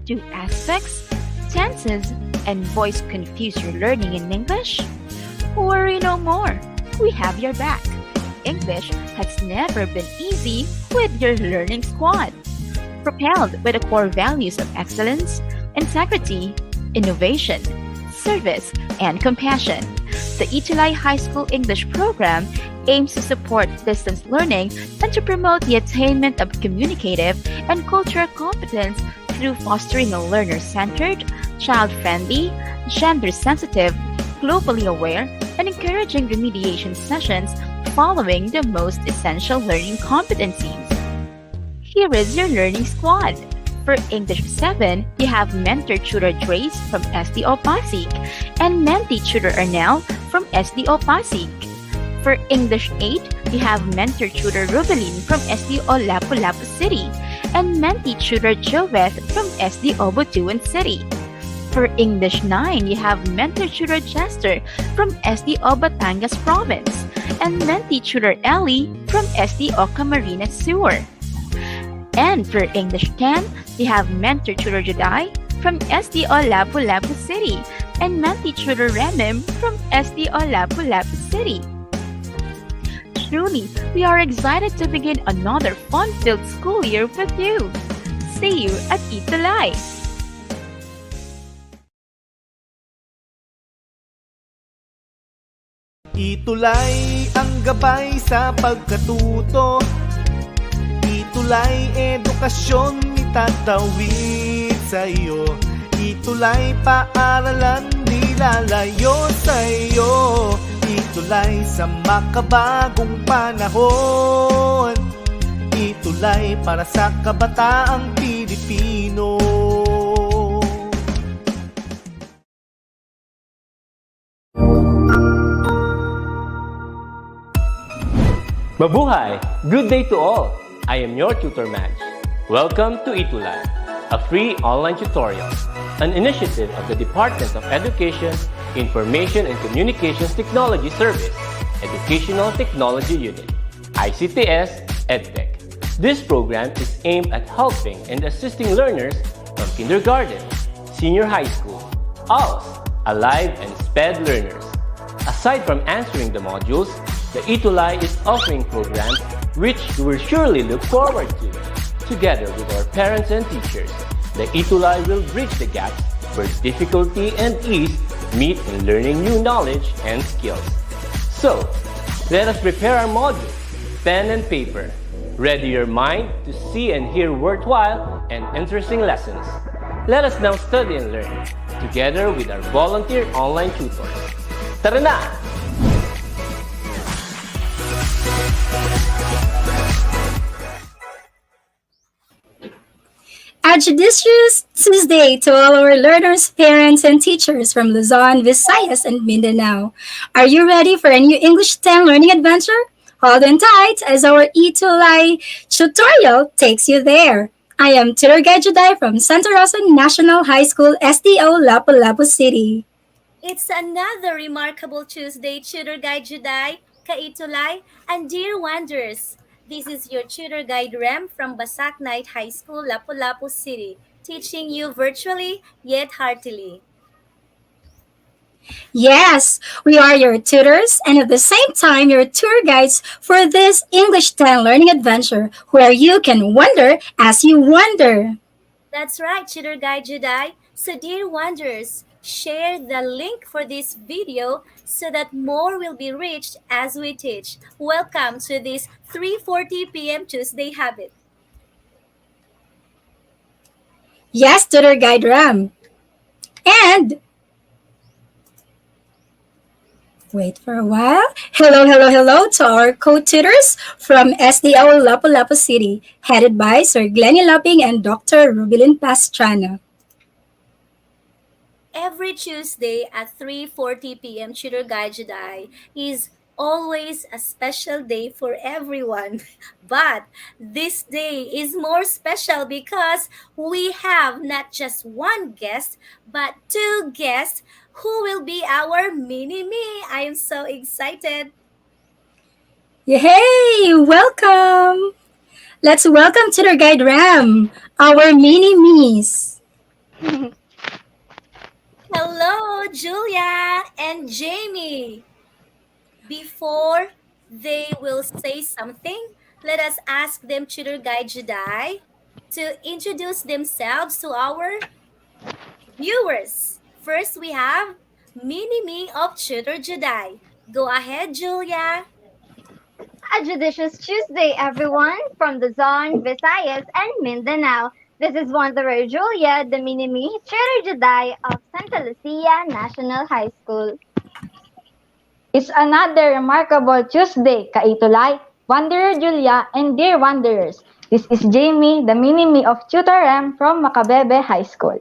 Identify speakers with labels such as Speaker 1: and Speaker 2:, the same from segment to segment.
Speaker 1: Do aspects, tenses, and voice confuse your learning in English? Worry no more. We have your back. English has never been easy with your learning squad. Propelled by the core values of excellence, integrity, innovation, service, and compassion, the ETUlay High School English program aims to support distance learning and to promote the attainment of communicative and cultural competence through fostering a learner-centered, child-friendly, gender-sensitive, globally aware, and encouraging remediation sessions following the most essential learning competencies. Here is your learning squad. For English 7, you have Mentor Tutor Trace from SDO Pasig and Mentee Tutor Arnel from SDO Pasig. For English 8, you have Mentor Tutor Rubelin from SDO Lapu-Lapu City and Mentee Tutor Joeth from SDO Butuan City. For English 9, you have Mentor Tutor Chester from SDO Batangas Province and Mentee Tutor Ellie from SDO Camarines Sur. And for English 10, you have Mentor Tutor Juday from SDO Lapu-Lapu City and Mentee Tutor Remem from SDO Lapu-Lapu City. Truly, we are excited to begin another fun-filled school year with you. See you at ETUlay!
Speaker 2: ETUlay ang gabay sa pagkatuto. ETUlay edukasyon itatawid sa iyo. ETUlay paaralan di lalayo sa iyo. ETUlay sa makabagong panahon. ETUlay para sa kabataang Pilipino.
Speaker 3: Mabuhay! Good day to all! I am your tutor Madge. Welcome to ETUlay, a free online tutorial, an initiative of the Department of Education, Information and Communications Technology Service, Educational Technology Unit, ICTS EdTech. This program is aimed at helping and assisting learners from kindergarten, senior high school, ALS, Alive, and SPED learners. Aside from answering the modules, the ETUlay is offering programs which you will surely look forward to. Together with our parents and teachers, the ETUlay will bridge the gaps where difficulty and ease meet in learning new knowledge and skills. So, let us prepare our modules, pen and paper. Ready your mind to see and hear worthwhile and interesting lessons. Let us now study and learn, together with our volunteer online tutors. Tara na!
Speaker 4: A judicious Tuesday to all our learners, parents, and teachers from Luzon, Visayas, and Mindanao. Are you ready for a new English 10 learning adventure? Hold on tight as our ETUlay tutorial takes you there. I am Tutor Guide Juday from Santa Rosa National High School, SDO, Lapu-Lapu City.
Speaker 5: It's another remarkable Tuesday, Tutor Guide Juday, ka-ETUlay, and dear wanderers. This is your tutor guide Rem from Basak Night High School, Lapu-Lapu City, teaching you virtually yet heartily.
Speaker 4: Yes, we are your tutors and at the same time your tour guides for this English 10 learning adventure where you can wonder as you wonder.
Speaker 5: That's right, Tutor Guide Juday. So dear wanderers, share the link for this video so that more will be reached as we teach. Welcome to this 3:40 p.m. Tuesday habit.
Speaker 4: Yes, Tutor Guide Ram. And wait for a while. Hello to our co-tutors from SDO Lapu-Lapu City, headed by Sir Glennie Laping and Dr. Rubilin Pastrana.
Speaker 5: Every Tuesday at 3:40 p.m. Tutor Guide Juday is always a special day for everyone. But this day is more special because we have not just one guest, but two guests who will be our mini-me. I am so excited.
Speaker 4: Yay! Welcome! Let's welcome Tutor Guide Ram, our mini-me's.
Speaker 5: Hello, Julia and Jamie. Before they will say something, let us ask them, Tutor Guide Jedi, to introduce themselves to our viewers. First, we have Mini Me of Tutor Jedi. Go ahead, Julia.
Speaker 6: A judicious Tuesday, everyone, from Luzon, Visayas, and Mindanao. This is Wanderer Julia, the mini-me Cheerleader Jedi of Santa Lucia National High School.
Speaker 7: It's another remarkable Tuesday, Kaitulay, Wanderer Julia, and dear Wanderers. This is Jamie, the mini-me of Tutor M from Macabebe High School.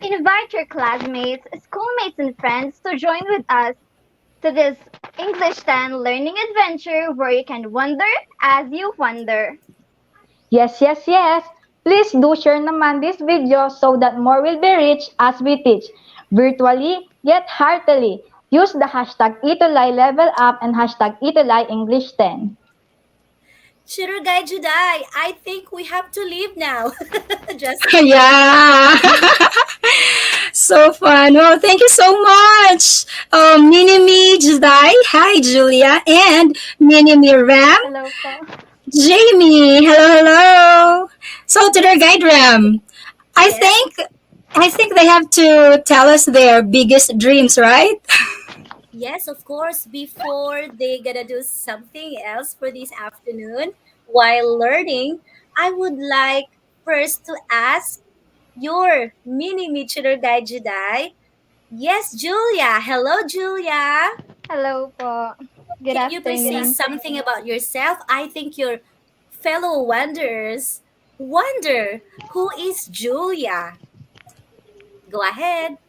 Speaker 6: Invite your classmates, schoolmates, and friends to join with us to this English 10 learning adventure where you can wonder as you wonder.
Speaker 7: Yes, yes, yes! Please do share naman this video so that more will be reached as we teach, virtually yet heartily. Use the hashtag ETUlay Level Up and hashtag ETUlay English 10.
Speaker 5: Tutor Guide Jedi, I think we have to leave now. Just
Speaker 4: Yeah. So fun. Well, thank you so much. Mini Me Jedi. Hi, Julia. And Mini Me Ram.
Speaker 6: Hello po.
Speaker 4: Jamie. Hello, hello. So to their guide Ram. I
Speaker 5: Yes.
Speaker 4: think they have to tell us their biggest dreams, right?
Speaker 5: Yes, of course, before they gonna do something else for this afternoon while learning, I would like first to ask your mini Tutor Guide Jedi. Yes, Julia. Hello, Julia.
Speaker 6: Hello po. Good
Speaker 5: Can you please say
Speaker 6: afternoon.
Speaker 5: something about yourself? I think your fellow wanderers wonder who is Julia. Go ahead.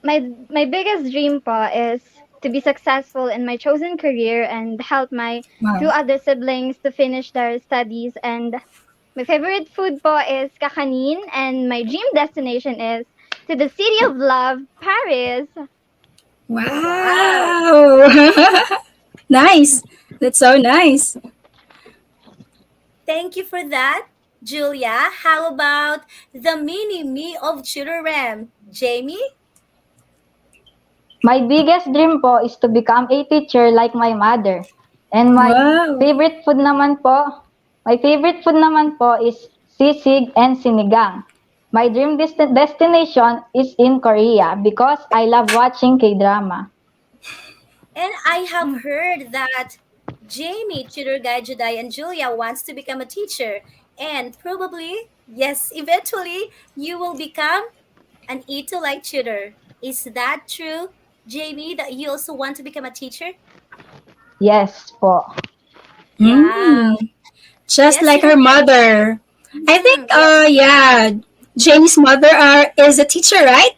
Speaker 6: My biggest dream po is to be successful in my chosen career and help my two
Speaker 4: Wow.
Speaker 6: other siblings to finish their studies. And my favorite food po is kakanin, and my dream destination is to the city of love, Paris.
Speaker 4: Wow. Nice. That's so nice.
Speaker 5: Thank you for that, Julia. How about the mini me of Tutor Ram? Jamie?
Speaker 7: My biggest dream po is to become a teacher like my mother. And
Speaker 4: Wow.
Speaker 7: my favorite food naman po is sisig and sinigang. My dream destination is in Korea because I love watching K-drama.
Speaker 5: And I have heard that Jamie, Tutor Guide Jedi, and Julia wants to become a teacher. And probably, yes, eventually, you will become an ETUlay tutor. Is that true, Jamie, that you also want to become a teacher?
Speaker 7: Yes po.
Speaker 5: Wow.
Speaker 4: Just
Speaker 5: Yes,
Speaker 4: like her mother. I think,
Speaker 5: yes.
Speaker 4: yeah, Jamie's mother is a teacher, right?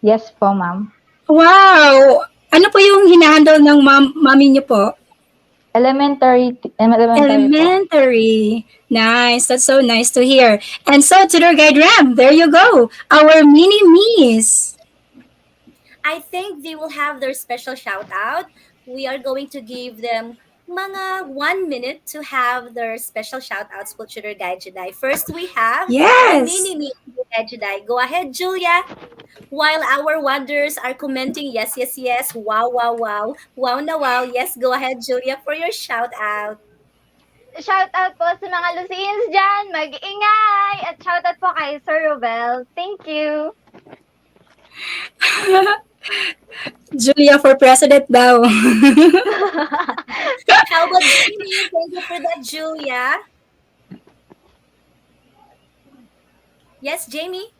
Speaker 7: Yes po, ma'am.
Speaker 4: Wow! Ano po yung hinahandle ng mami niyo po?
Speaker 7: Elementary po.
Speaker 4: Elementary. Nice. That's so nice to hear. And so, Tutor Guide Ram, there you go. Our mini-me's.
Speaker 5: I think they will have their special shout out. We are going to give them mga 1 minute to have their special shout outs for Tutor Guide Jedi. First, we have the
Speaker 4: Yes.
Speaker 5: mini me Tutor Guide Jedi. Go ahead, Julia. While our wonders are commenting, yes, yes, yes, wow, wow, wow, wow na wow. Yes, go ahead, Julia, for your shout out.
Speaker 6: Shout out po sa mga Lucians dyan, mag-ingay! At shout out po kay Sir Robel. Thank you.
Speaker 4: Julia for president daw.
Speaker 5: How about Jamie? Thank you for that, Julia. Yes, Jamie?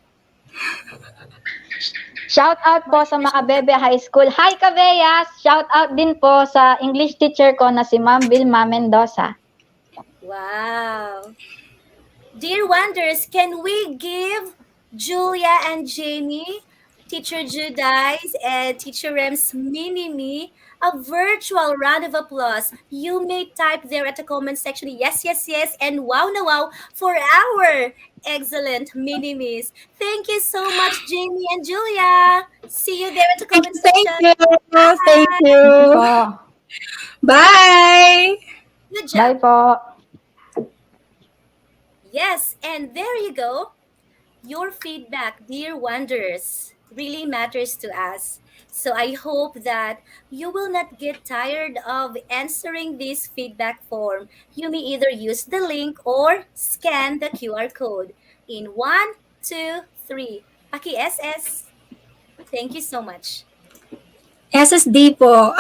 Speaker 7: Shout out po sa Macabebe High School. Hi, Kabeyas! Shout out din po sa English teacher ko na si Ma'am Vilma Mendoza.
Speaker 5: Wow. Dear Wonders, can we give Julia and Jamie, Teacher Judice, and Teacher Rem's mini-me a virtual round of applause? You may type there at the comment section, yes, yes, yes, and wow na wow for our excellent mini-me's. Thank you so much, Jamie and Julia. See you there at the comment
Speaker 4: Thank
Speaker 5: section.
Speaker 4: you. Thank you.
Speaker 7: Po.
Speaker 4: Bye.
Speaker 5: Good
Speaker 7: Bye
Speaker 5: job.
Speaker 7: po.
Speaker 5: Yes, and there you go. Your feedback, dear wanderers, really matters to us. So I hope that you will not get tired of answering this feedback form. You may either use the link or scan the QR code. In one, two, three. Paki SS. Thank you so much.
Speaker 4: SSD po.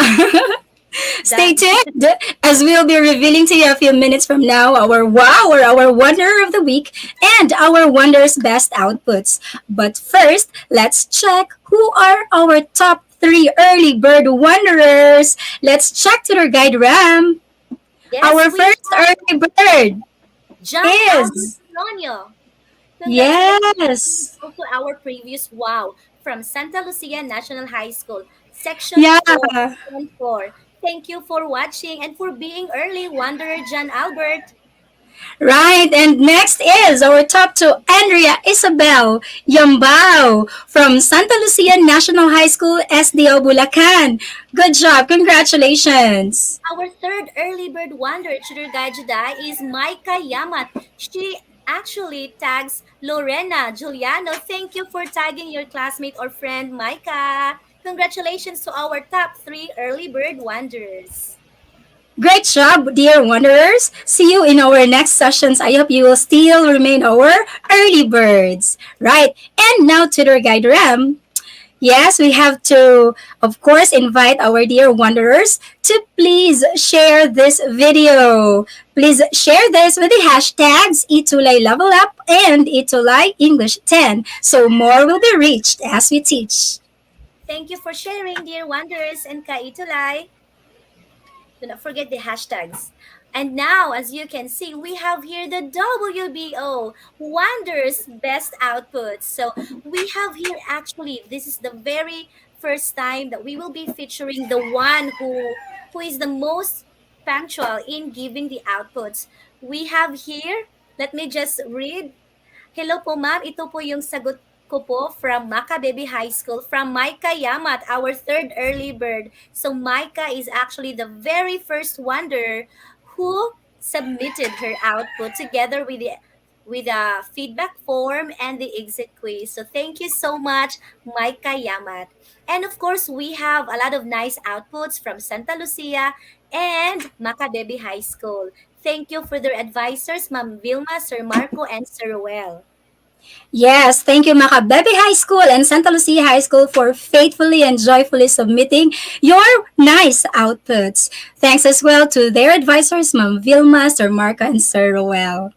Speaker 4: Stay
Speaker 5: Done.
Speaker 4: tuned as we'll be revealing to you a few minutes from now our wow or our wonder of the week and our wonder's best outputs. But first, let's check who are our top three early bird wanderers. Let's check to their guide Ram.
Speaker 5: Yes,
Speaker 4: Our
Speaker 5: we
Speaker 4: first
Speaker 5: have
Speaker 4: early bird
Speaker 5: John Albert
Speaker 4: is
Speaker 5: Solonio. Congratulations
Speaker 4: yes.
Speaker 5: also our previous wow from Santa Lucia National High School, Section
Speaker 4: Yeah.
Speaker 5: 4 and 4. Thank you for watching and for being early, Wanderer John Albert.
Speaker 4: Right, and next is our top two, Andrea Isabel Yambao from Santa Lucia National High School, SDO Bulacan. Good job, congratulations.
Speaker 5: Our third early bird wanderer, Tutor Guide Juday, is Maika Yamat. She actually tags Lorena Giuliano. Thank you for tagging your classmate or friend, Maika. Congratulations to our top three early bird wanderers.
Speaker 4: Great job, dear wanderers. See you in our next sessions. I hope you will still remain our early birds. Right, and now Tutor Guide Ram. Yes, we have to, of course, invite our dear wanderers to please share this video. Please share this with the hashtags ETUlay Level Up and ETUlay English 10 so more will be reached as we teach.
Speaker 5: Thank you for sharing, dear wanderers and kaitulay. Do not forget the hashtags. And now, as you can see, we have here the WBO Wonders Best Outputs. So we have here actually, this is the very first time that we will be featuring the one who is the most punctual in giving the outputs. We have here, let me just read. Hello po ma'am, ito po yung sagot ko po from Maka Baby High School from Maika Yamat, our third early bird. So Maika is actually the very first wonder who submitted her output together with a feedback form and the exit quiz. So thank you so much, Maika Yamat. And of course, we have a lot of nice outputs from Santa Lucia and Maka Baby High School. Thank you for their advisors, Ma'am Vilma, Sir Marco, and Sir Ruel.
Speaker 4: Yes, thank you Macabebe High School and Santa Lucia High School for faithfully and joyfully submitting your nice outputs. Thanks as well to their advisors, Ma'am Vilma, Sir Marco, and Sir Roel.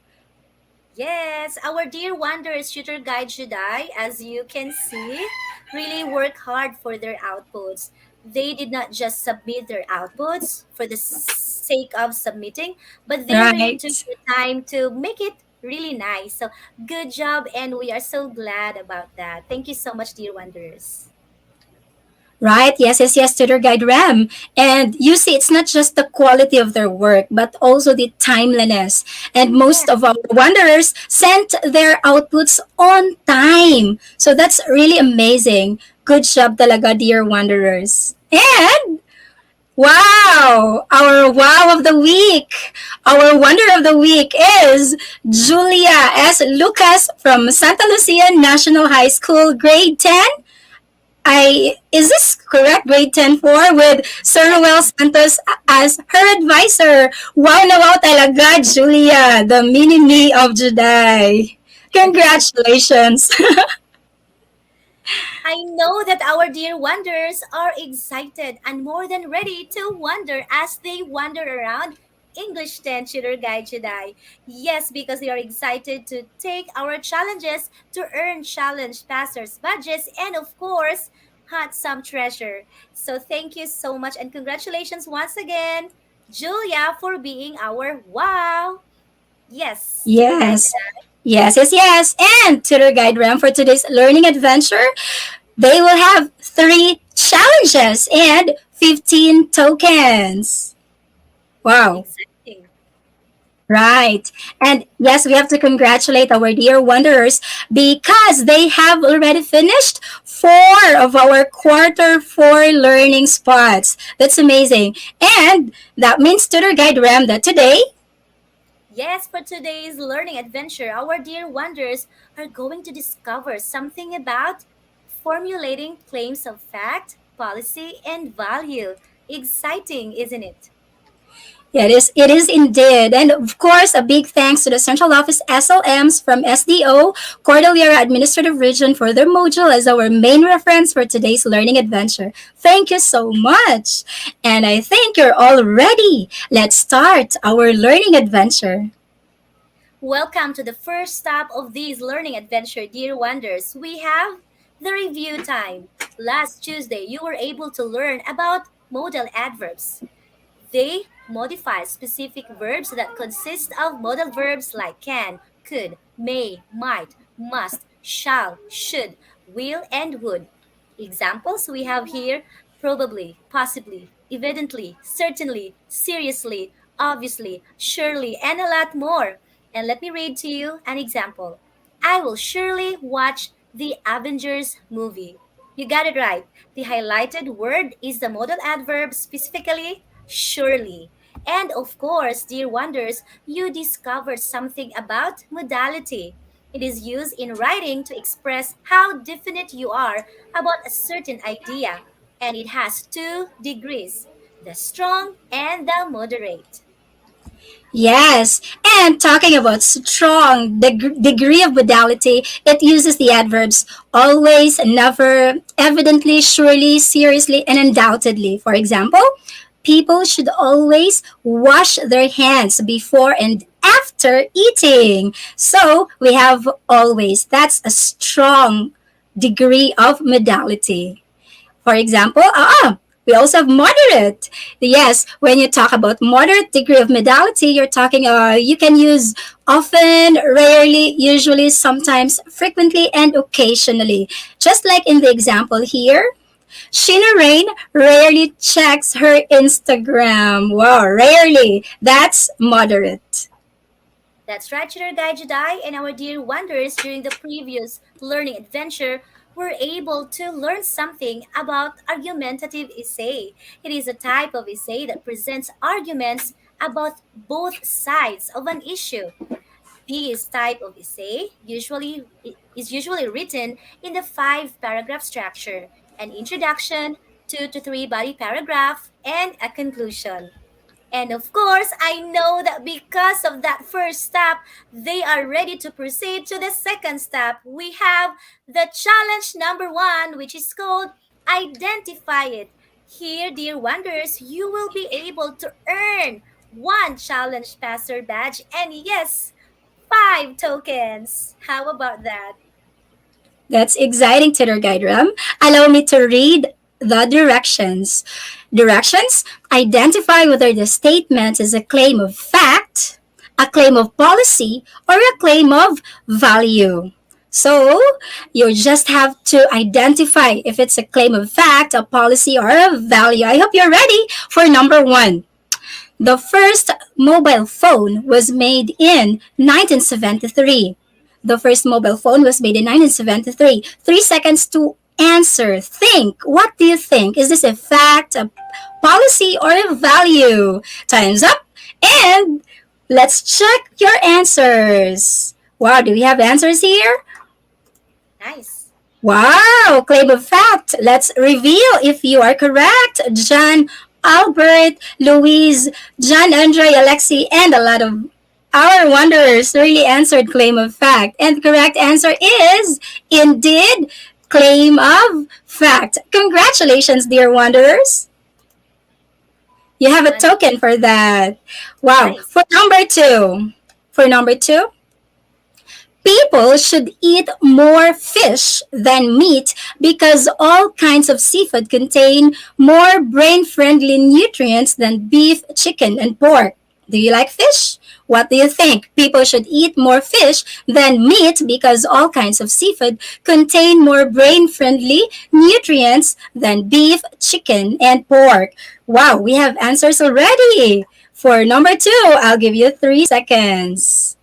Speaker 5: Yes, our dear Wanderers Tutor Guide Juday, as you can see, really work hard for their outputs. They did not just submit their outputs for the sake of submitting, but they really took
Speaker 4: Right.
Speaker 5: the time to make it really nice. So good job, and we are so glad about that. Thank you so much, dear Wanderers.
Speaker 4: Right? Yes, yes, yes, to their guide Ram. And you see, it's not just the quality of their work, but also the timeliness. And
Speaker 5: Yeah,
Speaker 4: most of our wanderers sent their outputs on time. So that's really amazing. Good job talaga, dear wanderers. And wow! Our wow of the week, our wonder of the week is Julia S. Lucas from Santa Lucia National High School, grade 10. Is this correct? Grade 10-4 with Sir
Speaker 5: yes.
Speaker 4: Noel Santos as her advisor. Wow na wow talaga, Julia, the mini-me of Juday. Congratulations.
Speaker 5: I know that our dear wanderers are excited and more than ready to wander as they wander around English 10 Tutor Guide today. Yes, because they are excited to take our challenges to earn challenge passers badges and of course, hot some treasure. So thank you so much and congratulations once again, Julia, for being our wow. Yes, Tutor Guide
Speaker 4: Yes. Yes, yes, yes. And Tutor Guide Ram for today's learning adventure, they will have 3 challenges and 15 tokens. Wow.
Speaker 5: exciting.
Speaker 4: Right. And yes, we have to congratulate our dear wanderers because they have already finished 4 of our quarter 4 learning spots. That's amazing. And that means Tutor Guide Ram that today
Speaker 5: Yes, for today's learning adventure, our dear wonders are going to discover something about formulating claims of fact, policy, and value. Exciting, isn't it?
Speaker 4: Yeah, it is indeed. And of course, a big thanks to the Central Office SLMs from SDO, Cordillera Administrative Region for their module as our main reference for today's learning adventure. Thank you so much. And I think you're all ready. Let's start our learning adventure.
Speaker 5: Welcome to the first stop of this learning adventure, dear wonders. We have the review time. Last Tuesday, you were able to learn about modal adverbs. They modify specific verbs that consist of modal verbs like can, could, may, might, must, shall, should, will, and would. Examples we have here: probably, possibly, evidently, certainly, seriously, obviously, surely, and a lot more. And let me read to you an example. I will surely watch the Avengers movie. You got it right. The highlighted word is the modal adverb, specifically surely. And of course, dear wonders, you discovered something about modality. It is used in writing to express how definite you are about a certain idea, and it has two degrees: the strong and the moderate.
Speaker 4: Yes, and talking about strong degree of modality, it uses the adverbs always, never, evidently, surely, seriously, and undoubtedly. For example, people should always wash their hands before and after eating. So we have always. That's a strong degree of modality. For example, we also have moderate. Yes, when you talk about moderate degree of modality, you're talking, you can use often, rarely, usually, sometimes, frequently, and occasionally. Just like in the example here, Sheena Rain rarely checks her Instagram. Wow, rarely. That's moderate.
Speaker 5: That's right, Tutor Guy Jedi and our dear wonders during the previous learning adventure were able to learn something about argumentative essay. It is a type of essay that presents arguments about both sides of an issue. This type of essay is usually written in the five paragraph structure: an introduction, two to three body paragraph, and a conclusion. And of course, I know that because of that first step, they are ready to proceed to the second step. We have the challenge number one, which is called Identify It. Here, dear wonders, you will be able to earn one challenge passer badge and yes, five tokens. How about that?
Speaker 4: That's exciting, Tutor Guide Ram. Allow me to read the directions. Directions: identify whether the statement is a claim of fact, a claim of policy, or a claim of value. So, you just have to identify if it's a claim of fact, a policy, or a value. I hope you're ready for number one. The first mobile phone was made in 1973. The first mobile phone was made in 1973. 3 seconds to answer. Think. What do you think? Is this a fact, a policy, or a value? Time's up. And let's check your answers. Wow, do we have answers here?
Speaker 5: Nice.
Speaker 4: Wow, claim of fact. Let's reveal if you are correct. John, Albert, Louise, John, Andre, Alexi, and a lot of our wanderers really answered claim of fact. And the correct answer is indeed claim of fact. Congratulations, dear wanderers. You have a token for that. Wow.
Speaker 5: Nice.
Speaker 4: For number two, people should eat more fish than meat because all kinds of seafood contain more brain friendly nutrients than beef, chicken, and pork. Do you like fish? What do you think? People should eat more fish than meat because all kinds of seafood contain more brain friendly nutrients than beef, chicken, and pork. Wow, we have answers already. For number two, I'll give you 3 seconds.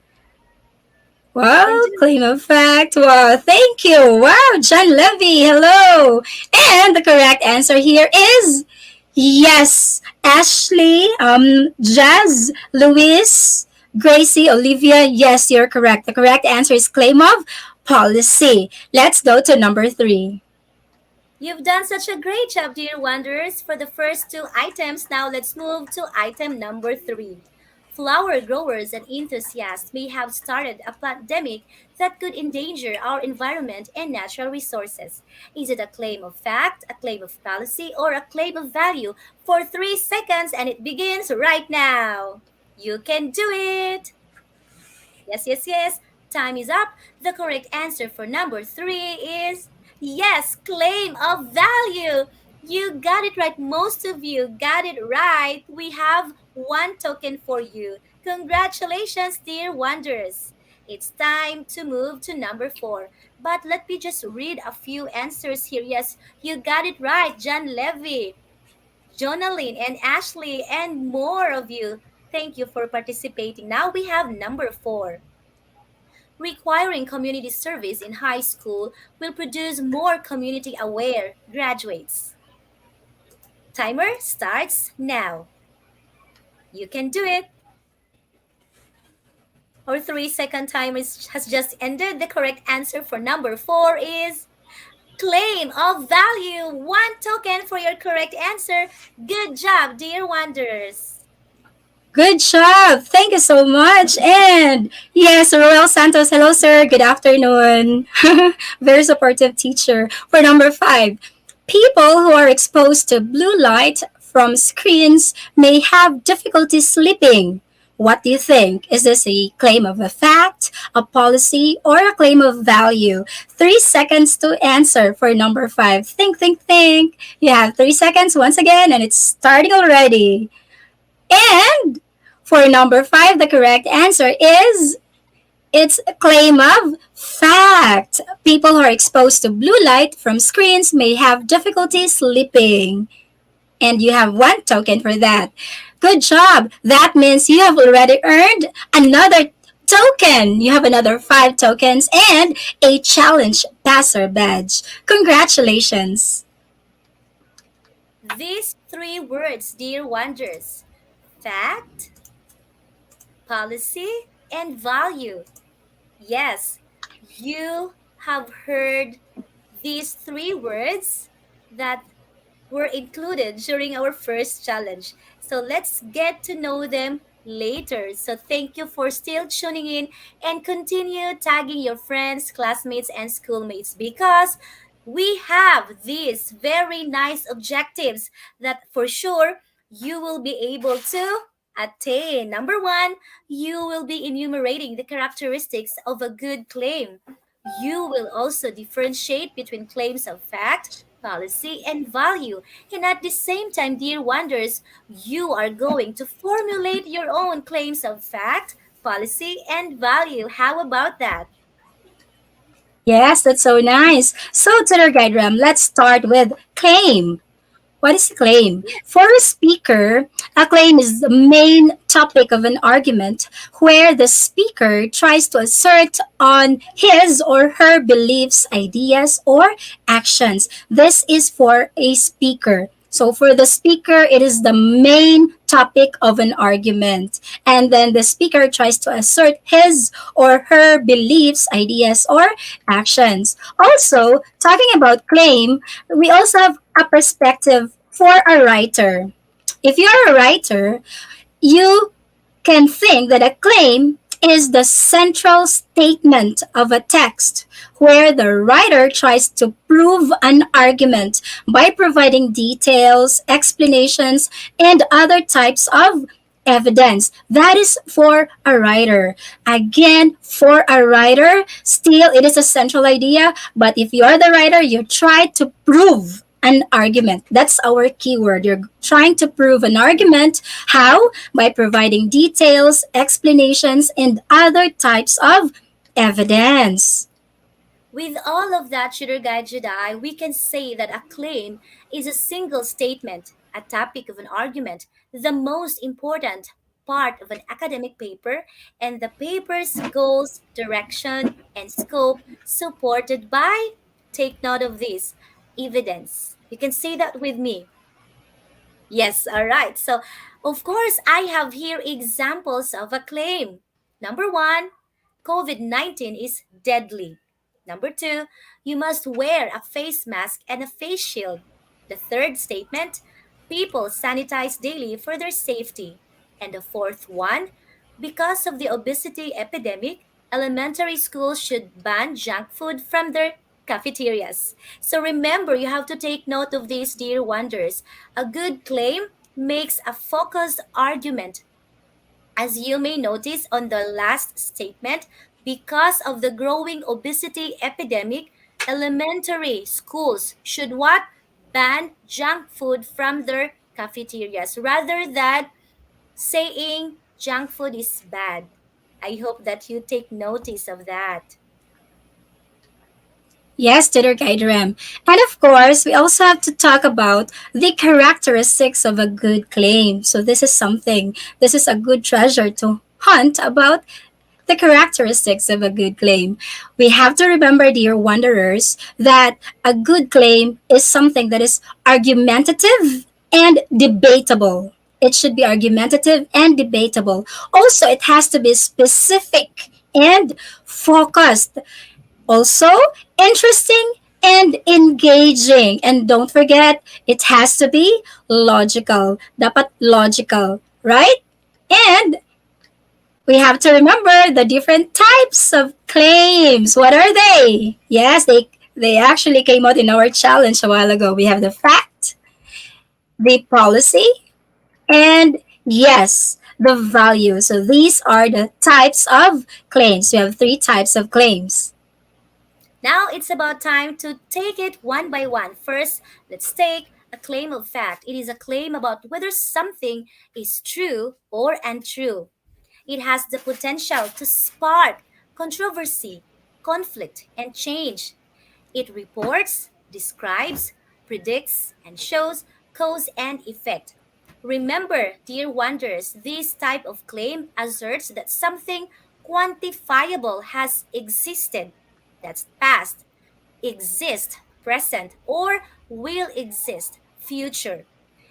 Speaker 4: Wow, claim of fact. Wow, thank you. Wow, John Levy, hello. And the correct answer here is yes. Ashley, Jazz, Luis, Gracie, Olivia, yes, you're correct. The correct answer is claim of policy. Let's go to number three.
Speaker 5: You've done such a great job, dear wanderers, for the first two items. Now let's move to item number three. Flower growers and enthusiasts may have started a pandemic that could endanger our environment and natural resources. Is it a claim of fact, a claim of policy, or a claim of value? For 3 seconds, and it begins right now. You can do it! Yes, yes, yes. Time is up. The correct answer for number three is yes, claim of value. You got it right. Most of you got it right. We have one token for you. Congratulations, dear wanderers. It's time to move to number four. But let me just read a few answers here. Yes, you got it right, John Levy, Jonaline, and Ashley, and more of you. Thank you for participating. Now we have number four. Requiring community service in high school will produce more community aware graduates. Timer starts now. You can do it. Our 3 second timer has just ended. The correct answer for number four is claim of value. One token for your correct answer. Good job, dear wanderers.
Speaker 4: Good job. Thank you so much. And yes, Roel Santos. Hello, sir. Good afternoon. Very supportive teacher. For number five, people who are exposed to blue light from screens may have difficulty sleeping. What do you think? Is this a claim of a fact, a policy, or a claim of value? 3 seconds to answer for number five. Think, think, think. You have 3 seconds once again, and it's starting already. And for number five, the correct answer is it's a claim of fact. People who are exposed to blue light from screens may have difficulty sleeping. And you have one token for that. Good job. That means you have already earned another token. You have another 5 tokens and a challenge passer badge. Congratulations.
Speaker 5: These three words, dear wanderers: fact, policy, and value. Yes, you have heard these three words that were included during our first challenge. So let's get to know them later. So thank you for still tuning in and continue tagging your friends, classmates, and schoolmates because we have these very nice objectives that for sure you will be able to attain. Number one, you will be enumerating the characteristics of a good claim. You will also differentiate between claims of fact, policy, and value. And at the same time, dear wonders, you are going to formulate your own claims of fact, policy, and value. How about that?
Speaker 4: Yes, that's so nice. So, Tutor Guide Ram, let's start with claim. What is a claim? For a speaker, a claim is the main topic of an argument where the speaker tries to assert on his or her beliefs, ideas, or actions. This is for a speaker. So for the speaker, it is the main topic of an argument. And then the speaker tries to assert his or her beliefs, ideas, or actions. Also, talking about claim, we also have a perspective for a writer. If you're a writer, you can think that a claim is the central statement of a text where the writer tries to prove an argument by providing details, explanations, and other types of evidence. That is for a writer. Again, for a writer, still it is a central idea, but if you're the writer, you try to prove an argument. That's our keyword. You're trying to prove an argument. How? By providing details, explanations, and other types of evidence.
Speaker 5: With all of that, Shooter Guide Jedi, we can say that a claim is a single statement, a topic of an argument, the most important part of an academic paper, and the paper's goals, direction, and scope supported by, take note of this, evidence. You can say that with me. Yes, all right. So, of course, I have here examples of a claim. Number one, COVID 19 is deadly. Number two, you must wear a face mask and a face shield. The third statement, people sanitize daily for their safety. And the fourth one, because of the obesity epidemic, elementary schools should ban junk food from their cafeterias. So remember, you have to take note of these, dear wonders. A good claim makes a focused argument. As you may notice on the last statement, because of the growing obesity epidemic, elementary schools should what? Ban junk food from their cafeterias rather than saying junk food is bad. I hope that you take notice of that.
Speaker 4: Yes, tutor guide Rem. And of course, we also have to talk about the characteristics of a good claim. So this is a good treasure to hunt about the characteristics of a good claim. We have to remember, dear wanderers, that a good claim is something that is argumentative and debatable. It should be argumentative and debatable. Also, it has to be specific and focused. Also, interesting and engaging. And don't forget, it has to be logical. Dapat logical, right? And we have to remember the different types of claims. What are they? Yes, they actually came out in our challenge a while ago. We have the fact, the policy, and yes, the value. So these are the types of claims. We have three types of claims.
Speaker 5: Now it's about time to take it one by one. First, let's take a claim of fact. It is a claim about whether something is true or untrue. It has the potential to spark controversy, conflict, and change. It reports, describes, predicts, and shows cause and effect. Remember, dear wonders, this type of claim asserts that something quantifiable has existed, that's past, exist, present, or will exist, future.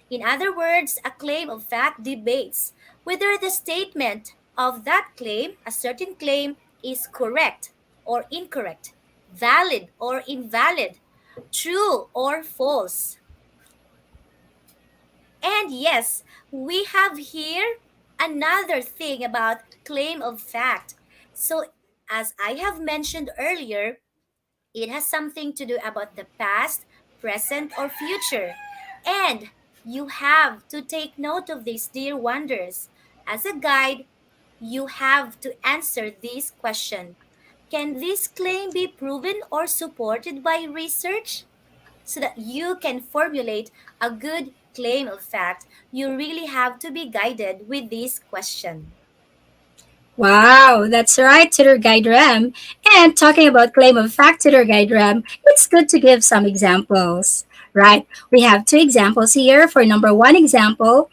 Speaker 5: In other words, a claim of fact debates whether the statement of that claim, a certain claim, is correct or incorrect, valid or invalid, true or false. And yes, we have here another thing about claim of fact. So, as I have mentioned earlier, it has something to do about the past, present, or future. And you have to take note of this, dear wonders. As a guide, you have to answer this question. Can this claim be proven or supported by research? So that you can formulate a good claim of fact, you really have to be guided with this question.
Speaker 4: Wow, that's right, Tutor Guide Ram. And talking about claim of fact, Tutor Guide Ram, it's good to give some examples, right? We have two examples here. For number one example,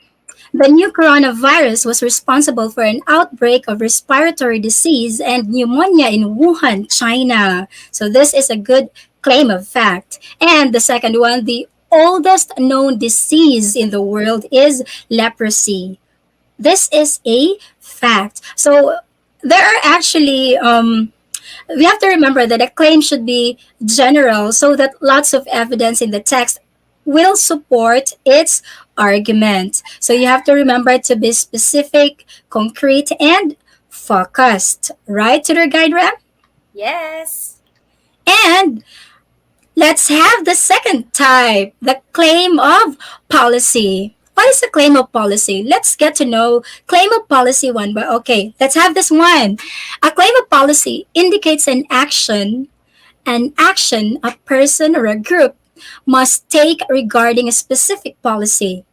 Speaker 4: the new coronavirus was responsible for an outbreak of respiratory disease and pneumonia in Wuhan, China. So this is a good claim of fact. And the second one, the oldest known disease in the world is leprosy. This is a fact. So there are actually we have to remember that a claim should be general so that lots of evidence in the text will support its argument. So you have to remember to be specific, concrete, and focused. Right, Tutor Guide Ram?
Speaker 5: Yes.
Speaker 4: And let's have the second type, the claim of policy. What is a claim of policy? Let's get to know claim of policy one. But okay, let's have this one. A claim of policy indicates an action a person or a group must take regarding a specific policy.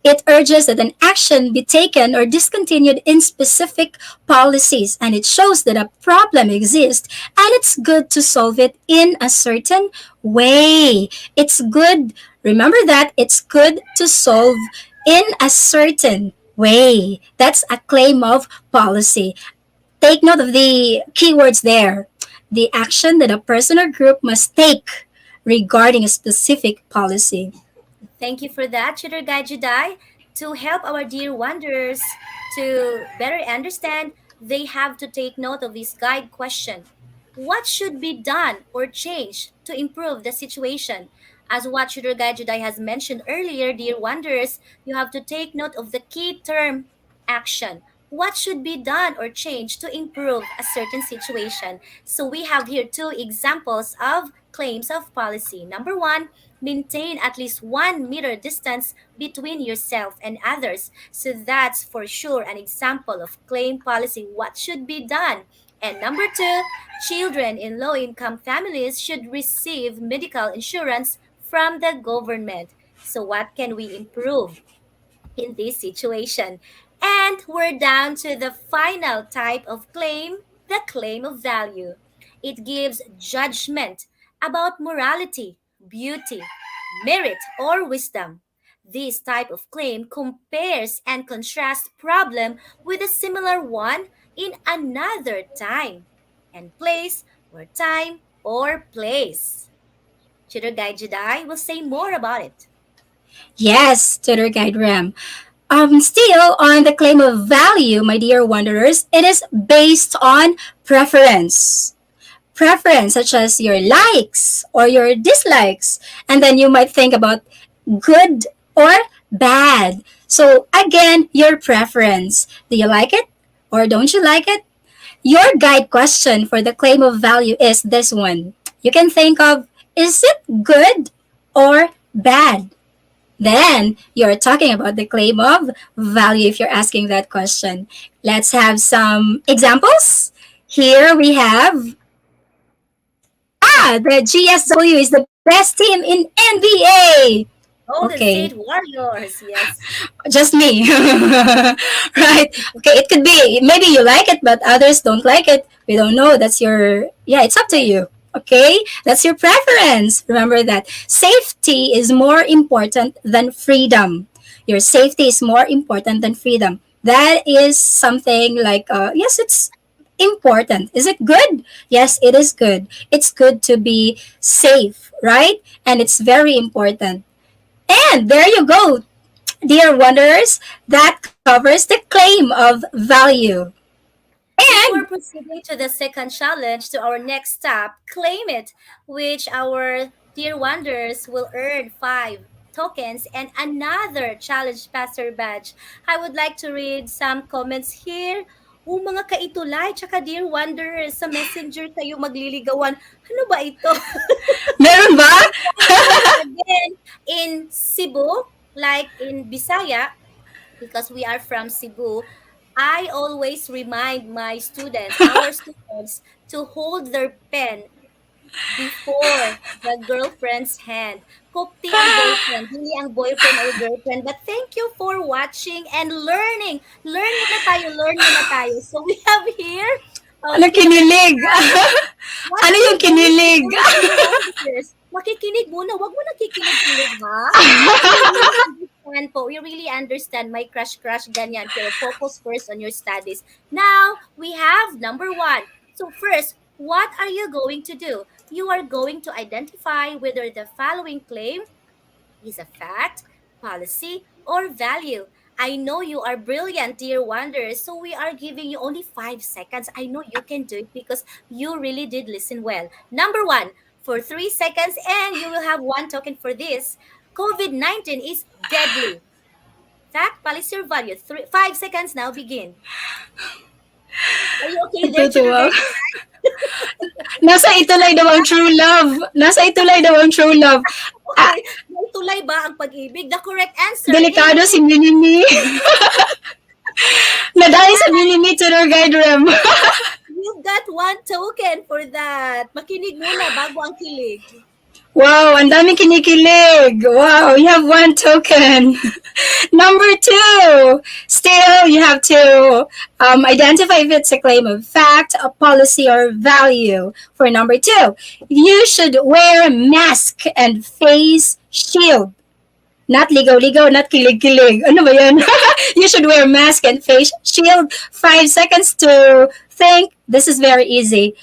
Speaker 4: It urges that an action be taken or discontinued in specific policies, and it shows that a problem exists and it's good to solve it in a certain way. It's good, remember that it's good to solve in a certain way. That's a claim of policy. Take note of the keywords there. The action that a person or group must take regarding a specific policy.
Speaker 5: Thank you for that, Tutor Guide Jedi. To help our dear wanderers to better understand, they have to take note of this guide question. What should be done or changed to improve the situation? As what Tutor Guide Jedi has mentioned earlier, dear wanderers, you have to take note of the key term action. What should be done or changed to improve a certain situation? So we have here two examples of claims of policy. Number one, maintain at least 1 meter distance between yourself and others. So that's for sure an example of claim policy, what should be done. And number two, children in low income families should receive medical insurance from the government. So, what can we improve in this situation? And we're down to the final type of claim, the claim of value. It gives judgment about morality, beauty, merit, or wisdom. This type of claim compares and contrasts problem with a similar one in another time and place or time or place. Tutor Guide Jedi will say more about it.
Speaker 4: Yes, Tutor Guide Ram. Still on the claim of value, my dear wanderers, it is based on preference. Preference such as your likes or your dislikes. And then you might think about good or bad. So again, your preference. Do you like it or don't you like it? Your guide question for the claim of value is this one. You can think of, is it good or bad? Then you're talking about the claim of value if you're asking that question. Let's have some examples. Here we have, the GSW is the best team in NBA.
Speaker 5: Golden
Speaker 4: Okay,
Speaker 5: State Warriors, yes.
Speaker 4: just me. Right? Okay, it could be maybe you like it, but others don't like it. We don't know. That's your, yeah, it's up to you. Okay, that's your preference. Remember that safety is more important than freedom. Your safety is more important than freedom. That is something like, yes, it's important. Is it good? Yes, it is good. It's good to be safe, right? And it's very important. And there you go, dear wanderers. That covers the claim of value. And
Speaker 5: Before proceeding to the second challenge, to our next stop, claim it, which our dear wanderers will earn 5 tokens and another challenge passer badge. I would like to read some comments here. Mga kaitulay, tsaka dear wanderers, sa messenger kayo magliligawan. Ano ba ito?
Speaker 4: meron ba?
Speaker 5: Once again, in Cebu, like in Bisaya, because we are from Cebu, I always remind my students, our students, to hold their pen before the girlfriend's hand. Kopti ang boyfriend, hindi ang boyfriend or girlfriend. But thank you for watching and learning. Learn muna tayo. So we have here,
Speaker 4: Ano kinilig?
Speaker 5: what
Speaker 4: Ano
Speaker 5: are
Speaker 4: yung
Speaker 5: you going to
Speaker 4: kinilig?
Speaker 5: do with your wonders? Makikinig muna. Wag mo na kikinig-kinig, ha? We really understand my crush ganyan. Pero focus first on your studies. Now, we have number one. So first, what are you going to do? You are going to identify whether the following claim is a fact, policy, or value. I know you are brilliant, dear wanderers, so we are giving you only 5 seconds. I know you can do it because you really did listen well. Number one, for 3 seconds, and you will have 1 token for this. COVID-19 is deadly. Fact, policy, or value? 5 seconds now, begin. Are you okay there,
Speaker 4: Natutuwa.
Speaker 5: children?
Speaker 4: Nasa itulay daw ang true love. Nasa itulay daw ang true love.
Speaker 5: Okay, may tulay ba ang pag-ibig? The correct answer
Speaker 4: Delikado
Speaker 5: is
Speaker 4: si Minimi. Nadali sa Minimi to their guide room.
Speaker 5: you got 1 token for that. Makinig muna bago ang kilig.
Speaker 4: Wow, ang daming kinikilig. Wow, you have 1 token. Number two, still you have to identify if it's a claim of fact, a policy, or value. For number two, you should wear mask and face shield. Not ligaw-ligaw, not kilig-kilig. Ano ba yan? You should wear mask and face shield. 5 seconds to think. This is very easy.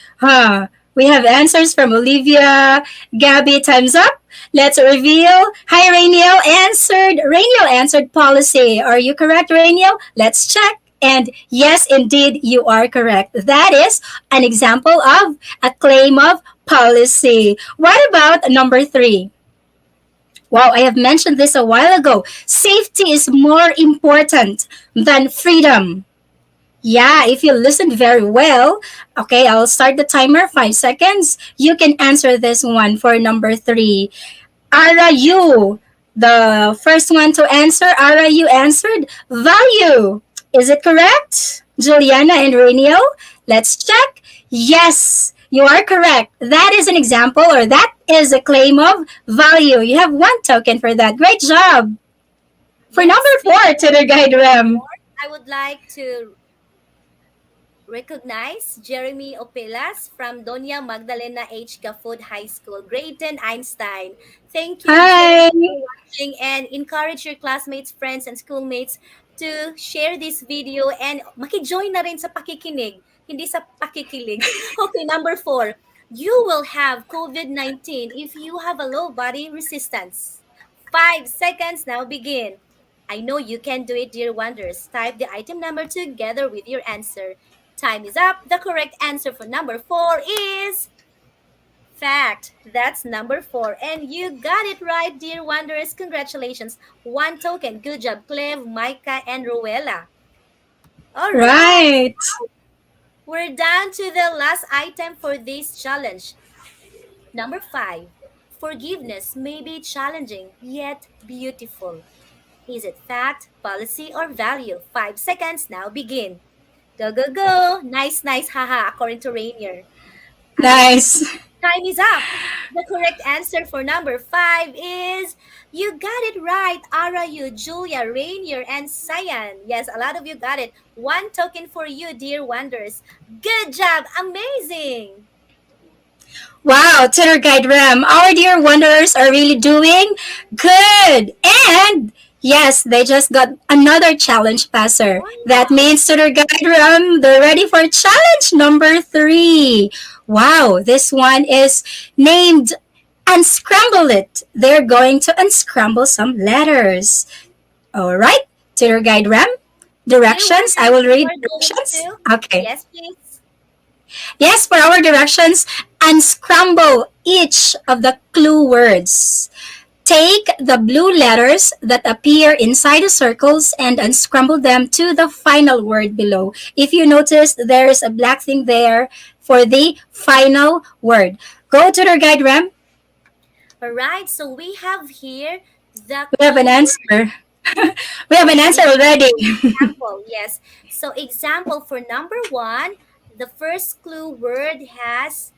Speaker 4: We have answers from Olivia, Gabby, time's up. Let's reveal. Hi, Rainiel answered. Rainiel answered policy. Are you correct, Rainiel? Let's check. And yes, indeed, you are correct. That is an example of a claim of policy. What about number three? Wow, I have mentioned this a while ago. Safety is more important than freedom. Yeah, if you listen very well, okay, I'll start the timer, 5 seconds. You can answer this one for number three. Ara, you, the first one to answer. Ara, you answered value. Is it correct? Juliana and Rainiel, let's check. Yes, you are correct. That is an example, or that is a claim of value. You have one token for that. Great job. For number
Speaker 5: Yes,
Speaker 4: four, to the guide Rem.
Speaker 5: I would like to recognize Jeremy Opelas from Doña Magdalena H. Gafud High School, grade 10 Einstein. Thank you,
Speaker 4: Hi.
Speaker 5: Jeremy, for watching, and encourage your classmates, friends, and schoolmates to share this video and makijoin na rin sa pakikinig, hindi sa pakikilig. Okay, number 4. You will have COVID-19 if you have a low body resistance. 5 seconds now begin. I know you can do it, dear wonders. Type the item number together with your answer. Time is up. The correct answer for number 4 is fact. That's number 4. And you got it right, dear wanderers. Congratulations. One token. Good job, Cleve, Micah, and Ruela. All right.
Speaker 4: Right.
Speaker 5: We're down to the last item for this challenge. Number 5. Forgiveness may be challenging yet beautiful. Is it fact, policy, or value? 5 seconds now begin. Go, go, go. Nice, nice, haha, according to Rainier. And
Speaker 4: Nice.
Speaker 5: time is up. The correct answer for number 5 is you got it right. Arayu, Julia, Rainier, and Cyan. Yes, a lot of you got it. One token for you, dear wonders. Good job. Amazing.
Speaker 4: Wow, Tutor Guide Ram, our dear wanderers are really doing good. And yes, they just got another challenge passer. That
Speaker 5: Wow.
Speaker 4: means Tutor Guide Ram, they're ready for challenge number 3. Wow, this one is named Unscramble It. They're going to unscramble some letters. All right, Tutor Guide Ram,
Speaker 5: Dear
Speaker 4: directions. I
Speaker 5: wonders,
Speaker 4: will
Speaker 5: you
Speaker 4: read
Speaker 5: are going
Speaker 4: directions.
Speaker 5: to.
Speaker 4: Okay.
Speaker 5: Yes, please.
Speaker 4: Yes, for our directions, unscramble each of the clue words. Take the blue letters that appear inside the circles and unscramble them to the final word below. If you notice, there is a black thing there for the final word. Go to the guide, Ram.
Speaker 5: All right, so we have here the
Speaker 4: We have an
Speaker 5: clue.
Speaker 4: answer. We have an
Speaker 5: Yes,
Speaker 4: answer
Speaker 5: we have
Speaker 4: already.
Speaker 5: example. Yes. So example for number 1, the first clue word has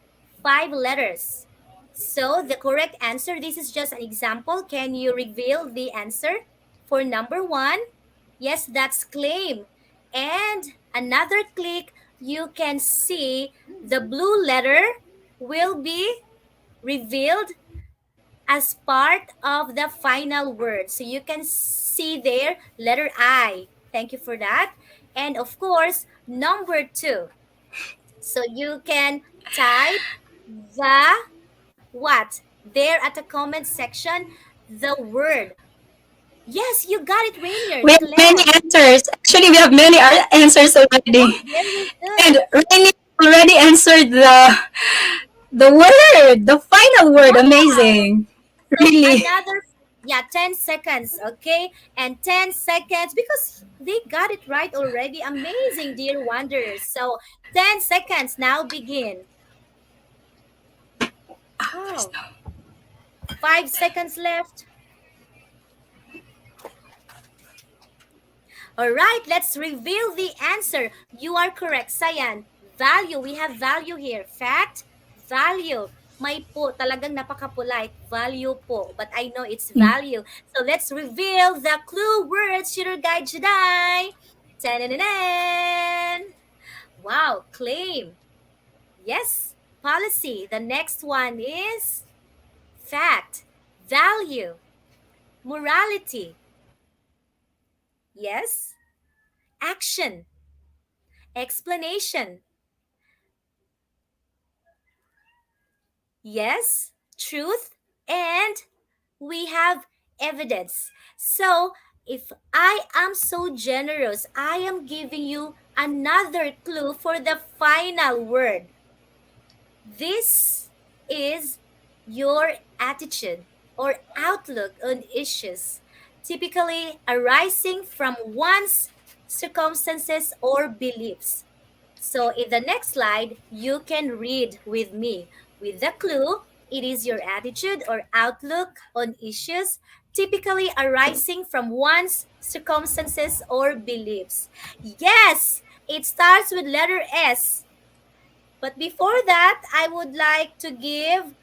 Speaker 5: 5 letters. So the correct answer, this is just an example. Can you reveal the answer for number 1? Yes, that's claim. And another click, you can see the blue letter will be revealed as part of the final word. So you can see there letter I. Thank you for that. And of course, number 2. So you can type the what? There at the comment section, the word. Yes, you got it, Rainier.
Speaker 4: We have many
Speaker 5: Clef.
Speaker 4: answers. Actually, we have many answers
Speaker 5: Oh,
Speaker 4: already.
Speaker 5: very
Speaker 4: And
Speaker 5: good.
Speaker 4: Rainy already answered the word, the final word.
Speaker 5: Wow.
Speaker 4: Amazing.
Speaker 5: So
Speaker 4: Really.
Speaker 5: another, yeah, 10 seconds, okay? And 10 seconds because they got it right already. Amazing, dear wanderers. So 10 seconds now begin. Wow. 5 seconds left. All right, let's reveal the answer. You are correct, Sayan. Value, we have value here. Fact, value. May po, talagang napaka-polite. Value po. But I know it's value. So let's reveal the clue words, Shooter Guide Jedi. Ta-da-da-dan! Wow, claim. Yes, policy. The next one is fact, value, morality. Yes, action, explanation. Yes, truth, And we have evidence. So, if I am so generous, I am giving you another clue for the final word. This is your attitude or outlook on issues, typically arising from one's circumstances or beliefs. So, in the next slide, you can read with me. With the clue, it is your attitude or outlook on issues, typically arising from one's circumstances or beliefs. Yes, it starts with letter S. But before that, I would like to give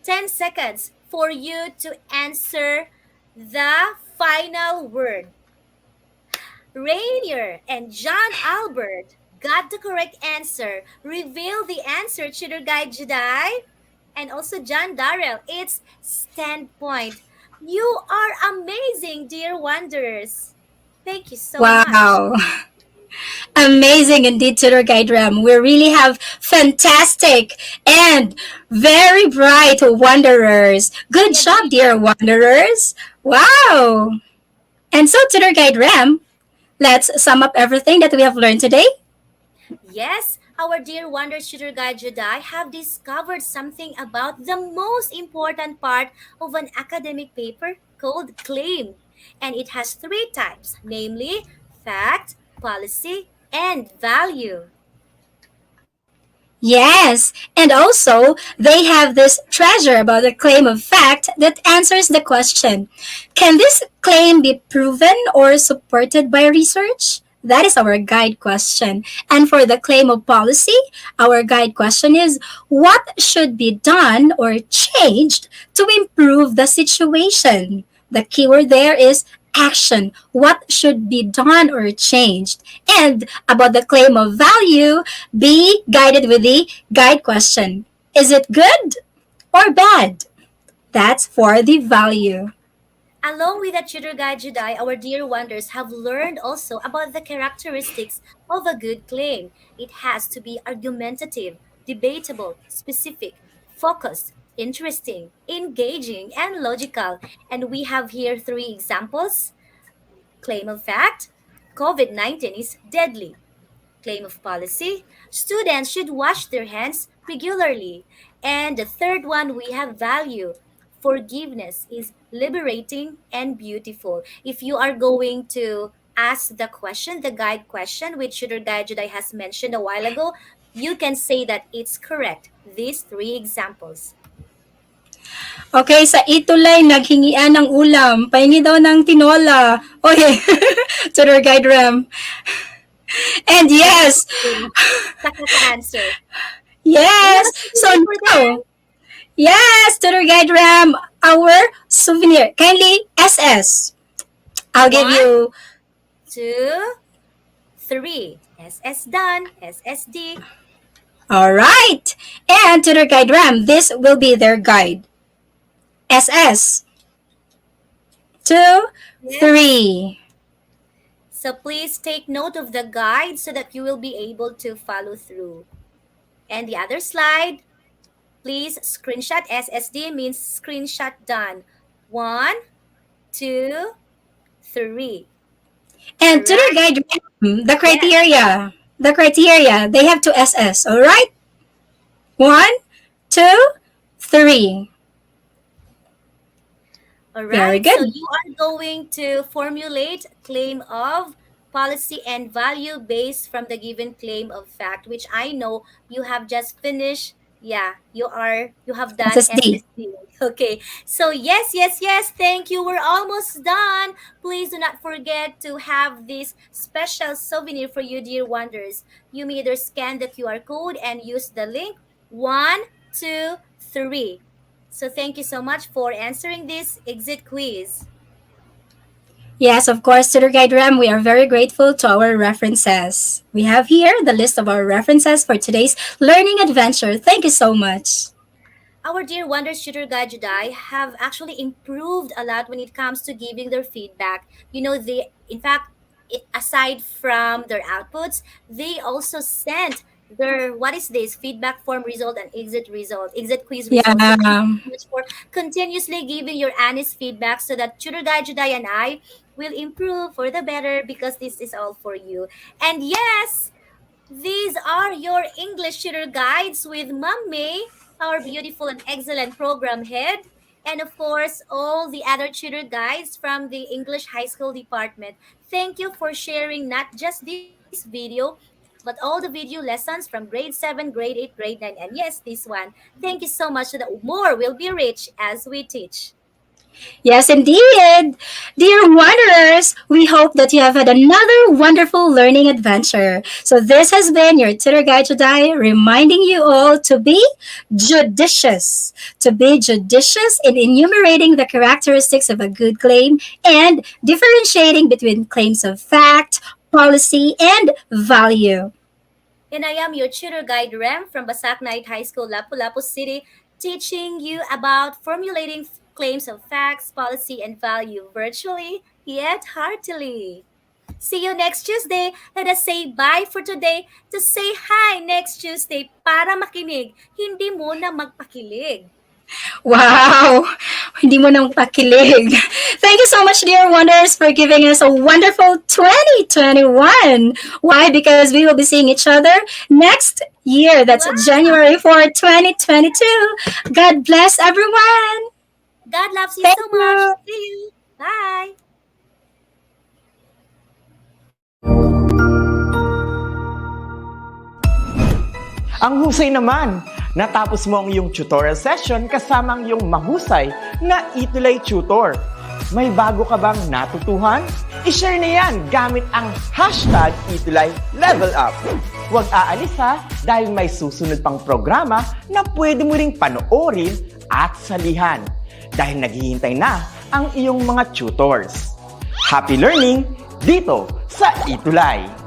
Speaker 5: 10 seconds for you to answer the final word. Rainier and John Albert got the correct answer. Reveal the answer, Tutor Guide Jedi. And also John Darrell. It's standpoint. You are amazing, dear wanderers. Thank you so much.
Speaker 4: Wow. Amazing indeed, Tutor Guide Ram. We really have fantastic and very bright wanderers. Good
Speaker 5: I
Speaker 4: job,
Speaker 5: agree.
Speaker 4: dear wanderers. Wow. And so, Tutor Guide Ram, let's sum up everything that we have learned today.
Speaker 5: Yes, our dear Wonder Shooter Guide Jedi have discovered something about the most important part of an academic paper called claim. And it has three types, namely fact, policy, and value.
Speaker 4: Yes, and also they have this treasure about the claim of fact that answers the question, can this claim be proven or supported by research? That is our guide question. And for the claim of policy, our guide question is, what should be done or changed to improve the situation? The keyword there is action. What should be done or changed? And about the claim of value, be guided with the guide question. Is it good or bad? That's for the value.
Speaker 5: Along with the Tutor Guide Jedi, our dear wonders have learned also about the characteristics of a good claim. It has to be argumentative, debatable, specific, focused, interesting, engaging, and logical. And we have here three examples. Claim of fact, COVID-19 is deadly. Claim of policy, students should wash their hands regularly. And the third one, we have value. Forgiveness is liberating and beautiful. If you are going to ask the question, the guide question, which Shooter Guide Jedi has mentioned a while ago, you can say that it's correct. These three examples.
Speaker 4: Okay, sa ETUlay, naghingian ng ulam. Pahingi daw ng tinola. Okay, Tutor Guide Ram. And
Speaker 5: And
Speaker 4: yes,
Speaker 5: second answer. We have
Speaker 4: yes.
Speaker 5: a
Speaker 4: So
Speaker 5: souvenir for them.
Speaker 4: now, yes, Tutor Guide Ram, our souvenir. Kindly SS. I'll give
Speaker 5: One,
Speaker 4: you.
Speaker 5: two, three. SS done. SSD.
Speaker 4: All right. And Tutor Guide Ram, this will be their guide. SS. Two,
Speaker 5: Yes.
Speaker 4: three.
Speaker 5: So please take note of the guide so that you will be able to follow through. And the other slide, please screenshot. SSD means screenshot done. One, two, three. All
Speaker 4: And Tutor
Speaker 5: right.
Speaker 4: Guide Ram, the
Speaker 5: Yes.
Speaker 4: criteria. The criteria, they have to SS. All right. One, two, three.
Speaker 5: All
Speaker 4: Very
Speaker 5: right, so
Speaker 4: good.
Speaker 5: you are going to formulate claim of policy and value based from the given claim of fact, which I know you have just finished. Yeah, you have done
Speaker 4: SSD.
Speaker 5: SSD. Okay. So yes, yes, yes, thank you. We're almost done. Please do not forget to have this special souvenir for you, dear wonders. You may either scan the QR code and use the link. One, two, three. So thank you so much for answering this exit quiz.
Speaker 4: Yes, of course, Tutor Guide Ram, we are very grateful to our references. We have here the list of our references for today's learning adventure. Thank you so much.
Speaker 5: Our dear Wonder Shooter Guide Jedi have actually improved a lot when it comes to giving their feedback. You know, they, in fact, aside from their outputs, they also sent what is this? Feedback form result and exit quiz
Speaker 4: Yeah.
Speaker 5: result. So thank you so much for continuously giving your honest feedback so that Tutor Guide Juday and I will improve for the better because this is all for you. And yes, these are your English tutor guides with Mom May, our beautiful and excellent program head, and of course, all the other tutor guides from the English High School Department. Thank you for sharing not just this video, but all the video lessons from grade 7, grade 8, grade 9, and yes, this one. Thank you so much so that more will be rich as we teach.
Speaker 4: Yes, indeed. Dear wanderers, we hope that you have had another wonderful learning adventure. So this has been your tutor guide today, reminding you all to be judicious. To be judicious in enumerating the characteristics of a good claim and differentiating between claims of fact, policy, and value.
Speaker 5: And I am your tutor guide Rem from Basak Night High School, Lapu-Lapu City, teaching you about formulating claims of facts, policy, and value virtually yet heartily. See you next Tuesday. Let us say bye for today to say hi next Tuesday para makinig, hindi muna magpakilig.
Speaker 4: Wow! Hindi mo nang pakilig. Thank you so much, dear wonders, for giving us a wonderful 2021. Why? Because we will be seeing each other next year. That's
Speaker 5: Wow.
Speaker 4: January 4, 2022. God bless everyone.
Speaker 5: God loves you
Speaker 4: Thank
Speaker 5: so much.
Speaker 4: you.
Speaker 5: See you. Bye.
Speaker 2: Ang husay naman! Natapos mo ang iyong tutorial session kasama ang iyong mahusay na ETUlay tutor. May bago ka bang natutuhan? I-share na yan gamit ang hashtag ETUlay Level Up. Huwag aalis ha, dahil may susunod pang programa na pwede mo ring panoorin at salihan. Dahil naghihintay na ang iyong mga tutors. Happy learning dito sa ETUlay!